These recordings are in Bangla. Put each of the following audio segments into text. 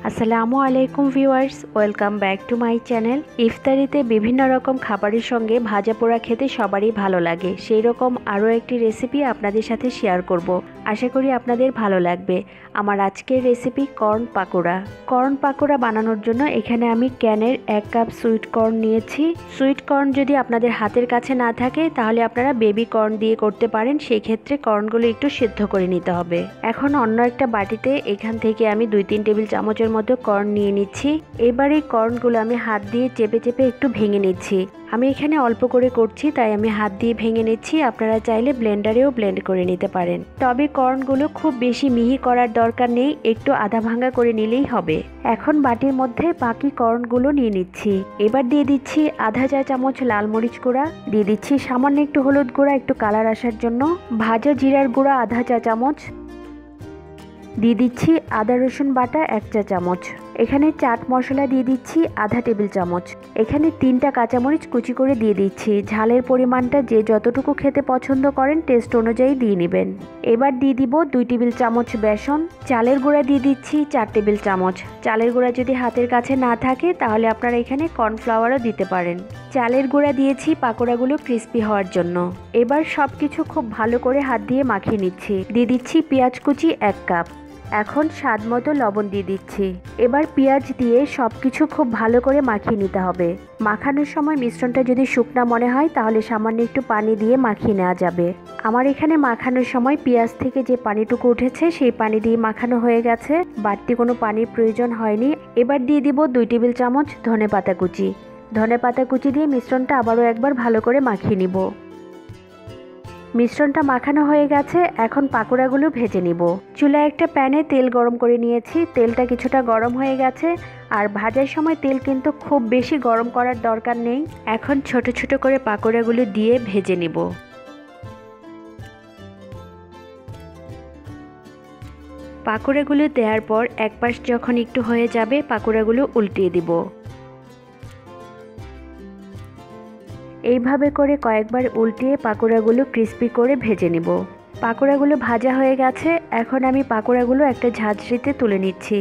আসসালামু আলাইকুম viewers, welcome back to my channel. ইফতারিতে বিভিন্ন রকম খাবারের সঙ্গে ভাজা পোড়া খেতে সবারই ভালো লাগে। সেই রকম আরও একটি রেসিপি আপনাদের সাথে শেয়ার করব। আশা করি আপনাদের ভালো লাগবে। আমার আজকের recipe corn pakora. Corn pakora বানানোর জন্য এখানে আমি ক্যানের 1 কাপ সুইট কর্ন নিয়েছি। সুইট কর্ন যদি আপনাদের হাতের কাছে না থাকে তাহলে আপনারা বেবি কর্ন দিয়ে করতে পারেন। সেই ক্ষেত্রে কর্নগুলো একটু সিদ্ধ করে নিতে হবে। এখন অন্য একটা বাটিতে এখান থেকে আমি 2-3 টেবিল চামচের মতো কর্ন নিয়ে নিচ্ছি। এবার এই কর্নগুলো আমি হাত দিয়ে চেপে চেপে একটু ভেঙে নিচ্ছি। আমি এখানে অল্প করে করছি তাই আমি হাত দিয়ে ভেঙে নিচ্ছি। আপনারা চাইলে ব্লেন্ডারেও ব্লেন্ড করে নিতে পারেন। তবে কর্নগুলো খুব বেশি মিহি করার দরকার নেই, একটু আধা ভাঙা করে নিলেই হবে। এখন বাটির মধ্যে বাকি কর্নগুলো নিয়ে নিচ্ছি। এবার দিয়ে দিচ্ছি আধা চা চামচ লাল মরিচ গুঁড়া, দিয়ে দিচ্ছি সামান্য একটু হলুদ গুঁড়া একটু কালার আসার জন্য, ভাজা জিরার গুঁড়া আধা চা চামচ, দিয়ে দিচ্ছি আদা রসুন বাটা 1 চা চামচ, এখানে চাট মশলা দিয়ে দিচ্ছি আধা টেবিল চামচ, এখানে 3টা কাঁচামরিচ কুচি করে দিয়ে দিচ্ছি। ঝালের পরিমাণটা যে যতটুকু খেতে পছন্দ করেন টেস্ট অনুযায়ী দিয়ে নেবেন। এবার দিয়ে দিব 2 টেবিল চামচ বেসন, চালের গুঁড়া দিয়ে দিচ্ছি 4 টেবিল চামচ। চালের গুঁড়া যদি হাতের কাছে না থাকে তাহলে আপনারা এখানে কর্নফ্লাওয়ারও দিতে পারেন। চালের গুঁড়া দিয়েছি পাকোড়াগুলো ক্রিস্পি হওয়ার জন্য। এবার সবকিছু খুব ভালো করে হাত দিয়ে মাখিয়ে নিচ্ছি। দিয়ে দিচ্ছি পেঁয়াজ কুচি 1 কাপ, এখন স্বাদ মতো লবণ দিয়ে দিচ্ছি। এবার পেঁয়াজ দিয়ে সবকিছু খুব ভালো করে মাখিয়ে নিতে হবে। মাখানোর সময় মিশ্রণটা যদি শুকনা মনে হয় তাহলে সামান্য একটু পানি দিয়ে মাখিয়ে নেওয়া যাবে। আমার এখানে মাখানোর সময় পেঁয়াজ থেকে যে পানিটুকু উঠেছে সেই পানি দিয়ে মাখানো হয়ে গেছে, বাড়তি কোনো পানির প্রয়োজন হয়নি। এবার দিয়ে দিব 2 টেবিল চামচ ধনেপাতা কুচি। ধনেপাতা কুচি দিয়ে মিশ্রণটা আবারও একবার ভালো করে মাখিয়ে নিব। মিশ্রণটা মাখানো হয়ে গেছে, এখন পাকোড়াগুলো ভেজে নিব। চুলায় একটা প্যানে তেল গরম করে নিয়েছি। তেলটা কিছুটা গরম হয়ে গেছে, আর ভাজার সময় তেল কিন্তু খুব বেশি গরম করার দরকার নেই। এখন ছোট ছোট করে পাকোড়াগুলো দিয়ে ভেজে নিব। পাকোড়াগুলো দেওয়ার পর এক পাশ যখন একটু হয়ে যাবে পাকোড়াগুলো উল্টিয়ে দিব। এইভাবে করে কয়েকবার উল্টিয়ে পাকোড়াগুলো ক্রিস্পি করে ভেজে নিব। পাকোড়াগুলো ভাজা হয়ে গেছে, এখন আমি পাকোড়াগুলো একটা ঝাঁঝরিতে তুলে নিচ্ছি।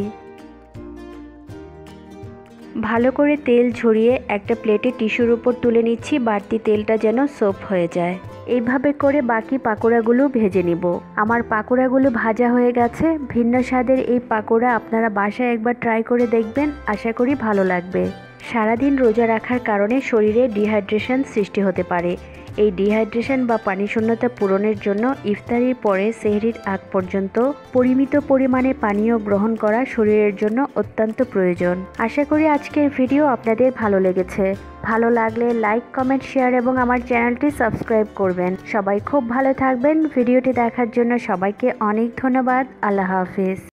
ভালো করে তেল ঝরিয়ে একটা প্লেটে টিস্যুর উপর তুলে নিচ্ছি, বাড়তি তেলটা যেন সোপ হয়ে যায়। এইভাবে করে বাকি পাকোড়াগুলো ভেজে নিব। আমার পাকোড়াগুলো ভাজা হয়ে গেছে। ভিন্ন স্বাদের এই পাকোড়া আপনারা বাসায় একবার ট্রাই করে দেখবেন, আশা করি ভালো লাগবে। সারাদিন রোজা রাখার কারণে শরীরে ডিহাইড্রেশন সৃষ্টি হতে পারে। এই ডিহাইড্রেশন বা পানি শূন্যতা পূরণের জন্য ইফতারির পরে সেহরির আগ পর্যন্ত পরিমিত পরিমাণে পানীয় গ্রহণ করা শরীরের জন্য অত্যন্ত প্রয়োজন। আশা করি আজকের ভিডিও আপনাদের ভালো লেগেছে। ভালো লাগলে লাইক, কমেন্ট, শেয়ার এবং আমার চ্যানেলটি সাবস্ক্রাইব করবেন। সবাই খুব ভালো থাকবেন। ভিডিওটি দেখার জন্য সবাইকে অনেক ধন্যবাদ। আল্লাহ হাফিজ।